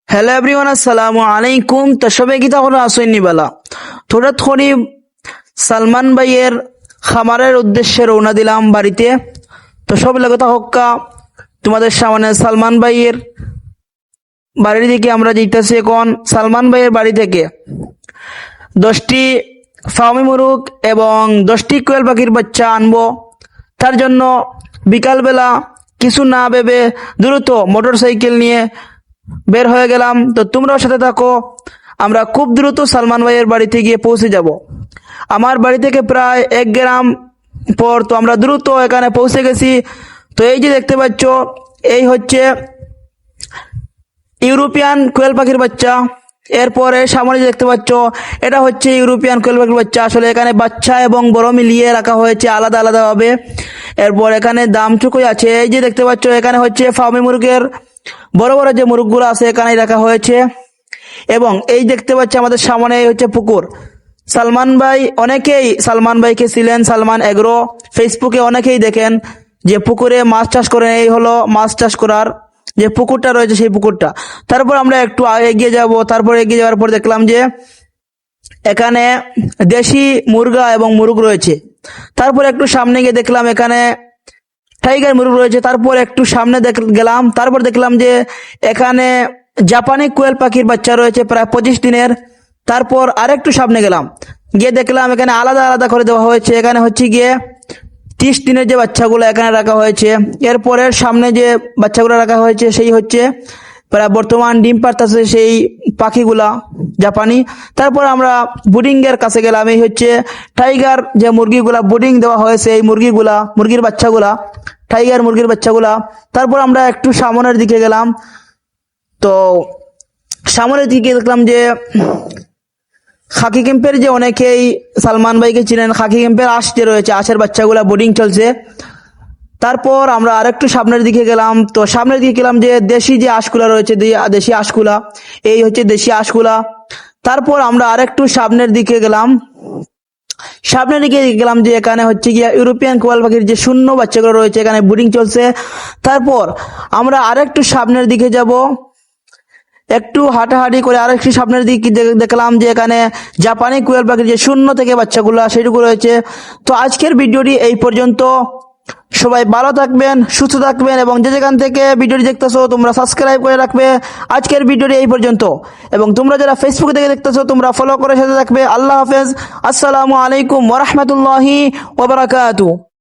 Hello everyone, আসসালামু আলাইকুম। তো সবাই গীতা হলো আসেননি বেলা থোড়া থোড়ি সালমান ভাইয়ের খামারের উদ্দেশ্যে রওনা দিলাম বাড়িতে। তো সব লাগতা হক্কা তোমাদের সামনে সালমান ভাইয়ের বাড়ির দিকে আমরা যাইতেছি। এখন সালমান ভাইয়ের বাড়ি থেকে 10টি ফার্মি মুরগ এবং 10টি কোয়েল পাখির বাচ্চা আনবো। তার জন্য বিকালবেলা কিছু না ভেবে দ্রুত মোটর সাইকেল নিয়ে বের হয়ে গেলাম। তো তোমরাও সাথে থাকো, আমরা খুব দ্রুত সালমান ভাইয়ের বাড়িতে গিয়ে পৌঁছে যাব। আমার বাড়ি থেকে প্রায় 1 গ্রাম পর। তো আমরা দ্রুত এখানে পৌঁছে গেছি। তো এই যে দেখতে পাচ্ছ, এই হচ্ছে ইউরোপিয়ান কোয়েল পাখির বাচ্চা। এরপরে সামনে দেখতে পাচ্ছ, এটা হচ্ছে ইউরোপিয়ান কোয়েল পাখির বাচ্চা। আসলে এখানে বাচ্চা এবং বড় মিলিয়ে রাখা হয়েছে আলাদা আলাদা ভাবে। এরপর এখানে দামটুকুই আছে। এই যে দেখতে পাচ্ছ, এখানে হচ্ছে ফার্মি মুরগের বড় বড় যে মুরগগুলো আছে এখানে রাখা হয়েছে। এবং এই দেখতে পাচ্ছি আমাদের সামনে এই হচ্ছে পুকুর। সালমান ভাই, অনেকেই সালমান ভাইকে ছিলেন, সালমান এগ্রো ফেসবুকে অনেকেই দেখেন যে পুকুরে মাছ চাষ করেন। এই হলো মাছ চাষ করার যে পুকুরটা রয়েছে, সেই পুকুরটা। তারপর আমরা একটু এগিয়ে যাব। তারপর এগিয়ে যাওয়ার পর দেখলাম যে এখানে দেশি মুরগা এবং মুরগ রয়েছে। তারপর একটু সামনে গিয়ে দেখলাম এখানে টাইগার মুরগ রয়েছে। তারপর একটু সামনে গেলাম, তারপর দেখলাম যে এখানে জাপানি কোয়েল পাখির বাচ্চা রয়েছে প্রায় 25 দিনের। তারপর আরেকটু সামনে গেলাম, গিয়ে দেখলাম এখানে আলাদা আলাদা করে দেওয়া হয়েছে। এখানে হচ্ছে গিয়ে 30 দিনের যে বাচ্চাগুলো এখানে রাখা হয়েছে। এরপরে সামনে যে বাচ্চাগুলো রাখা হয়েছে সেই হচ্ছে প্রায় বর্তমান ডিম পারতেছে সেই পাখিগুলা জাপানি। তারপর আমরা বুডিং এর কাছে গেলাম। এই হচ্ছে টাইগার যে মুরগিগুলা বুডিং দেওয়া হয়েছে, এই মুরগির বাচ্চাগুলা, টাইগার মুরগির বাচ্চাগুলা। তারপর আমরা একটু সামনের দিকে গেলাম। তো সামনের দিকে দেখলাম যে খাকি ক্যাম্পের যে অনেকেই সালমান ভাইকে চিনেন, খাকি ক্যাম্পের আঁশ যে রয়েছে, আঁশের বাচ্চাগুলা বোর্ডিং চলছে। তারপর আমরা আরেকটু সামনের দিকে গেলাম। তো সামনের দিকে গেলাম যে দেশি যে আঁশগুলা রয়েছে, দেশি আঁশগুলা, এই হচ্ছে দেশি আঁশগুলা। তারপর আমরা আরেকটু সামনের দিকে গেলাম। সামনের দিকে গেলাম যে এখানে হচ্ছে গিয়া ইউরোপিয়ান কোয়েল পাখির যে শূন্য বাচ্চাগুলো রয়েছে, এখানে ব্রিডিং চলছে। তারপর আমরা আরেকটু সামনের দিকে যাব, একটু হাঁটাহাঁটি করে আরেকটু সামনের দিকে দেখলাম যে এখানে জাপানি কোয়েল পাখির যে শূন্য থেকে বাচ্চাগুলো সেটুকু রয়েছে। তো আজকের ভিডিওটি এই পর্যন্ত। সবাই ভালো থাকবেন, সুস্থ থাকবেন এবং যে যেখান থেকে ভিডিওটি দেখতেছো তোমরা সাবস্ক্রাইব করে রাখবে। আজকের ভিডিওটি এই পর্যন্ত, এবং তোমরা যারা ফেসবুক থেকে দেখতেছো তোমরা ফলো করে সাথে থাকবে। আল্লাহ হাফেজ, আসসালামু আলাইকুম ওয়া রাহমাতুল্লাহি ওয়া বারাকাতুহু।